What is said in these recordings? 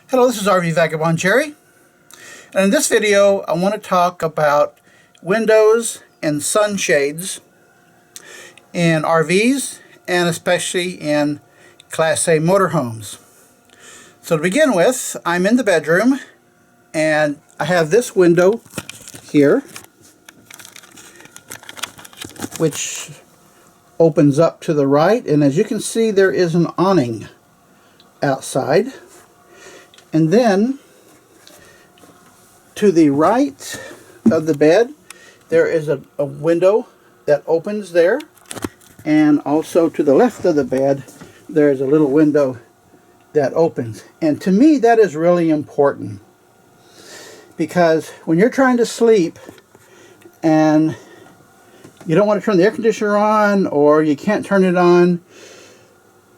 Hello, this is RV Vagabond Jerry, and in this video I want to talk about windows and sunshades in RVs and especially in Class A motorhomes. So to begin with, I'm in the bedroom and I have this window here which opens up to the right, and as you can see there is an awning outside. And then, to the right of the bed, there is a window that opens there. And also to the left of the bed, there is a little window that opens. And to me, that is really important. Because when you're trying to sleep and you don't want to turn the air conditioner on, or you can't turn it on,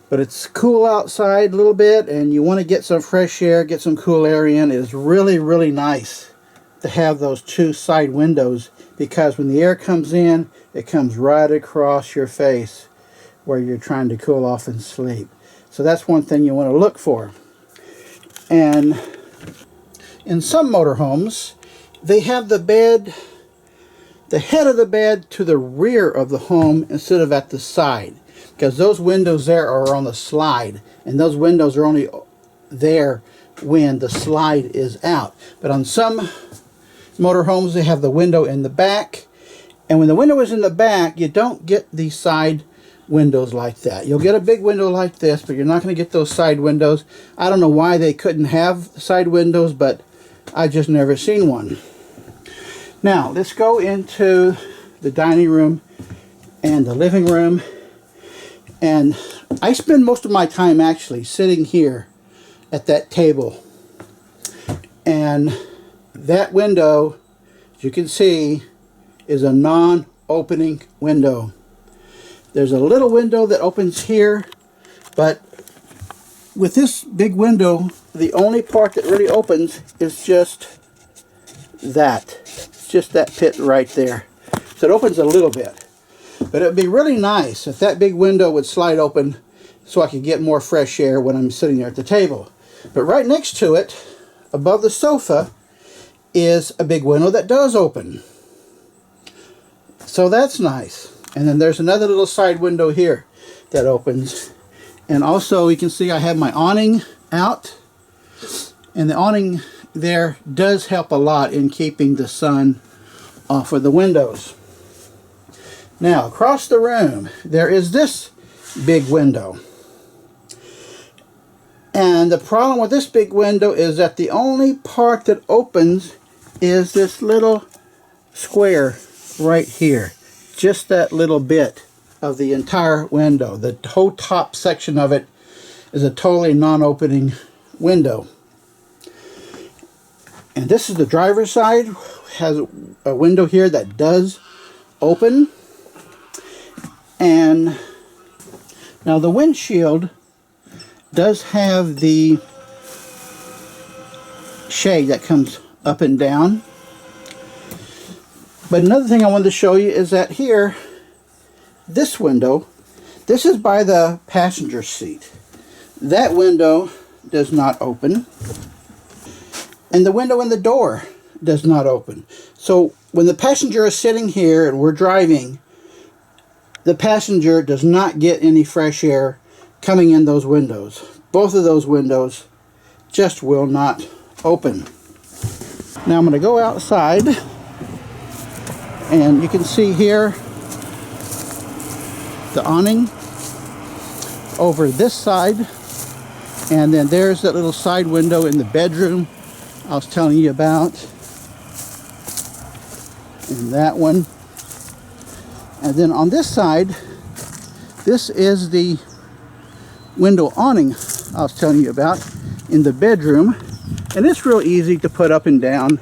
but it's cool outside a little bit and you want to get some fresh air, get some cool air in, it is really, really nice to have those two side windows, because when the air comes in, it comes right across your face where you're trying to cool off and sleep. So that's one thing you want to look for. And in some motorhomes, they have the bed, the head of the bed to the rear of the home instead of at the side. Because those windows there are on the slide, and those windows are only there when the slide is out. But on some motorhomes, they have the window in the back, and when the window is in the back, you don't get these side windows like that. You'll get a big window like this, but you're not going to get those side windows. I don't know why they couldn't have side windows, but I just never seen one. Now, let's go into the dining room and the living room. And I spend most of my time actually sitting here at that table. And that window, as you can see, is a non-opening window. There's a little window that opens here, but with this big window, the only part that really opens is just that. It's just that pit right there. So it opens a little bit. But it would be really nice if that big window would slide open so I could get more fresh air when I'm sitting there at the table. But right next to it, above the sofa, is a big window that does open. So that's nice. And then there's another little side window here that opens. And also you can see I have my awning out. And the awning there does help a lot in keeping the sun off of the windows. Now, across the room, there is this big window. And the problem with this big window is that the only part that opens is this little square right here. Just that little bit of the entire window. The whole top section of it is a totally non-opening window. And this is the driver's side. It has a window here that does open. And now the windshield does have the shade that comes up and down. But another thing I wanted to show you is that here, this window, this is by the passenger seat. That window does not open. And the window in the door does not open. So when the passenger is sitting here and we're driving, the passenger does not get any fresh air coming in those windows. Both of those windows just will not open. Now I'm going to go outside, and you can see here the awning over this side, and then there's that little side window in the bedroom I was telling you about, and that one. And then on this side, this is the window awning I was telling you about in the bedroom. And it's real easy to put up and down.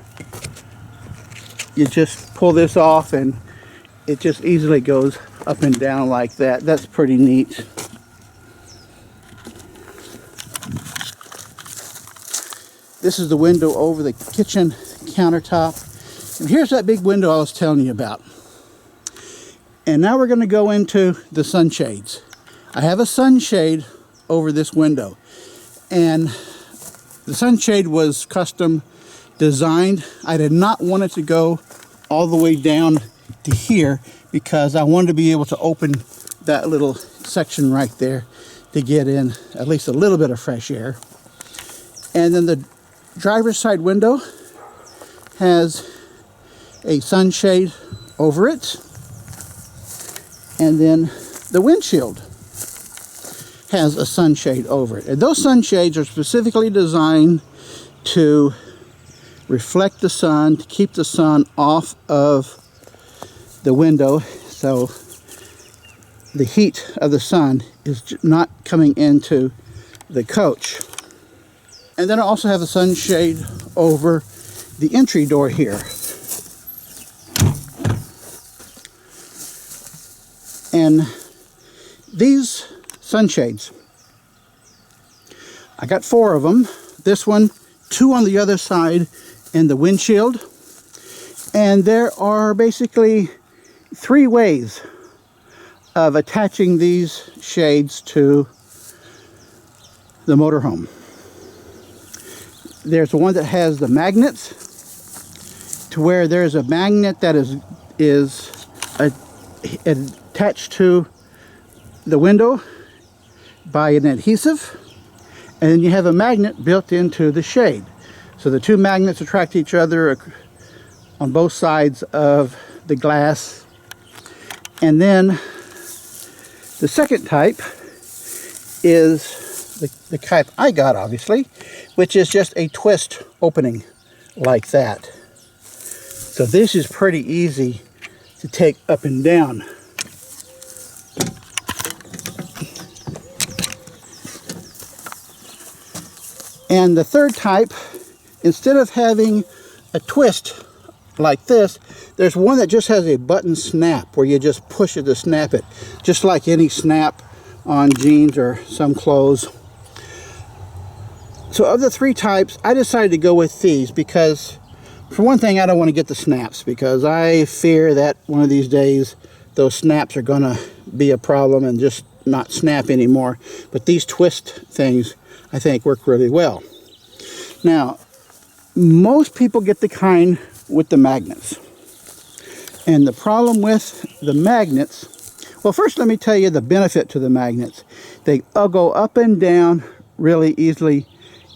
You just pull this off and it just easily goes up and down like that. That's pretty neat. This is the window over the kitchen countertop. And here's that big window I was telling you about. And now we're going to go into the sunshades. I have a sunshade over this window. And the sunshade was custom designed. I did not want it to go all the way down to here because I wanted to be able to open that little section right there to get in at least a little bit of fresh air. And then the driver's side window has a sunshade over it. And then the windshield has a sunshade over it. And those sunshades are specifically designed to reflect the sun, to keep the sun off of the window, so the heat of the sun is not coming into the coach. And then I also have a sunshade over the entry door here. And these sunshades, I got 4 of them. This one, 2 on the other side in the windshield. And there are basically 3 ways of attaching these shades to the motorhome. There's one that has the magnets, to where there's a magnet that is attached to the window by an adhesive, and then you have a magnet built into the shade. So the 2 magnets attract each other on both sides of the glass. And then the second type is the type I got, obviously, which is just a twist opening like that. So this is pretty easy to take up and down. And the third type, instead of having a twist like this, there's one that just has a button snap where you just push it to snap it, just like any snap on jeans or some clothes. So of the 3 types, I decided to go with these because, for one thing, I don't want to get the snaps because I fear that one of these days those snaps are going to be a problem and just not snap anymore. But these twist things, I think, work really well. Now, most people get the kind with the magnets. And the problem with the magnets, well, first let me tell you the benefit to the magnets. They go up and down really easily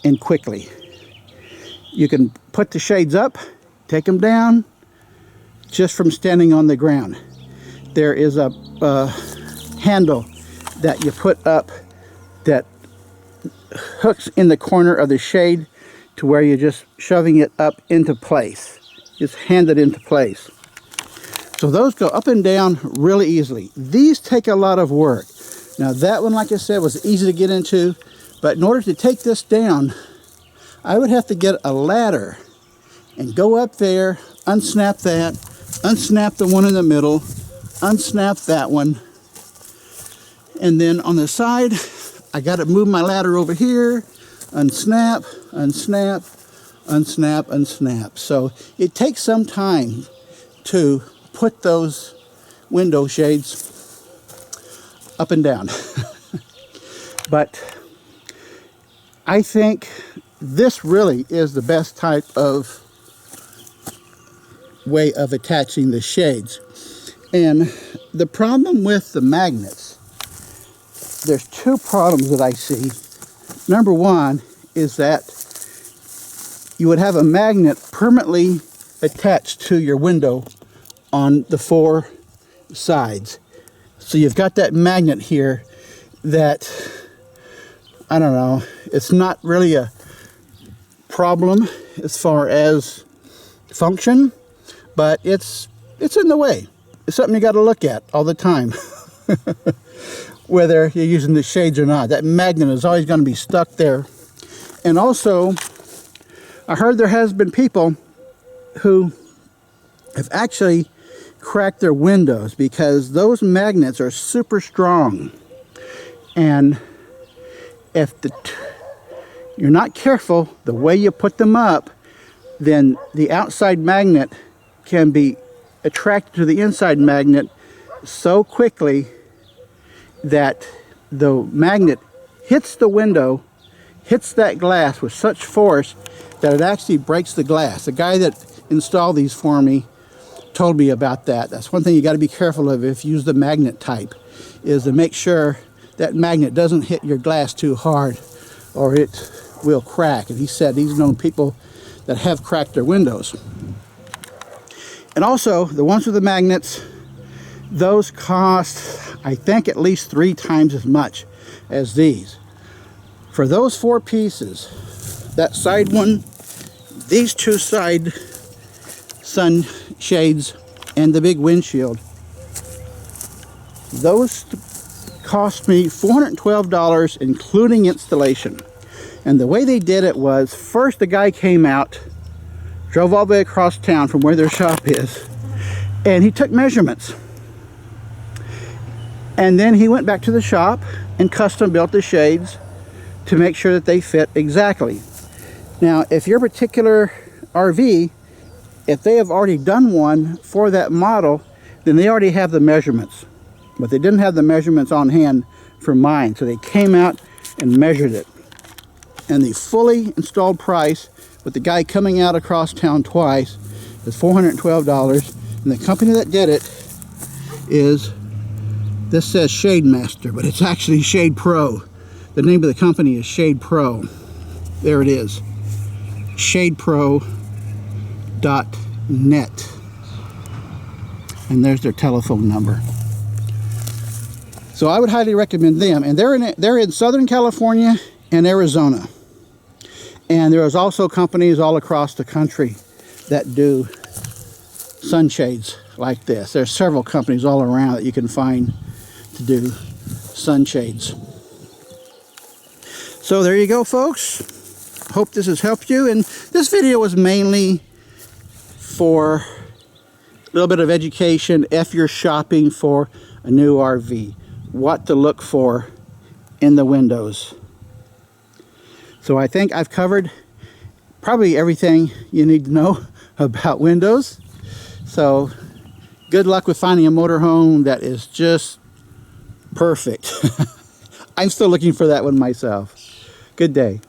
and quickly. You can put the shades up, take them down, just from standing on the ground. There is a handle that you put up that hooks in the corner of the shade to where you're just shoving it up into place. Just hand it into place. So those go up and down really easily. These take a lot of work. Now that one, like I said, was easy to get into, but in order to take this down, I would have to get a ladder and go up there, unsnap that, unsnap the one in the middle, unsnap that one, and then on the side, I got to move my ladder over here, unsnap, unsnap, unsnap, unsnap. So it takes some time to put those window shades up and down. But I think this really is the best type of way of attaching the shades. And the problem with the magnets, there's 2 problems that I see. Number one is that you would have a magnet permanently attached to your window on the 4 sides. So you've got that magnet here that, I don't know, it's not really a problem as far as function, but it's in the way. It's something you got to look at all the time. Whether you're using the shades or not, that magnet is always going to be stuck there. And also, I heard there has been people who have actually cracked their windows because those magnets are super strong. And if you're not careful the way you put them up, then the outside magnet can be attracted to the inside magnet so quickly that the magnet hits the window, hits that glass with such force that it actually breaks the glass. The guy that installed these for me told me about that. That's one thing you got to be careful of if you use the magnet type, is to make sure that magnet doesn't hit your glass too hard or it will crack. And he said he's known people that have cracked their windows. And also, the ones with the magnets, those cost, I think, at least 3 times as much as these. For those 4 pieces, that side one, these 2 side sun shades, and the big windshield, those cost me $412, including installation. And the way they did it was, first the guy came out, drove all the way across town from where their shop is, and he took measurements. And then he went back to the shop and custom built the shades to make sure that they fit exactly. Now, if your particular RV, if they have already done one for that model, then they already have the measurements. But they didn't have the measurements on hand for mine, so they came out and measured it. And the fully installed price, with the guy coming out across town twice, is $412. And the company that did it is, this says Shade Master, but it's actually Shade Pro. The name of the company is Shade Pro. There it is. ShadePro.net. And there's their telephone number. So I would highly recommend them. And they're in Southern California and Arizona. And there is also companies all across the country that do sunshades like this. There's several companies all around that you can find to do sunshades. So there you go, folks. Hope this has helped you. And this video was mainly for a little bit of education if you're shopping for a new RV. What to look for in the windows. So I think I've covered probably everything you need to know about windows. So good luck with finding a motorhome that is just perfect. I'm still looking for that one myself. Good day.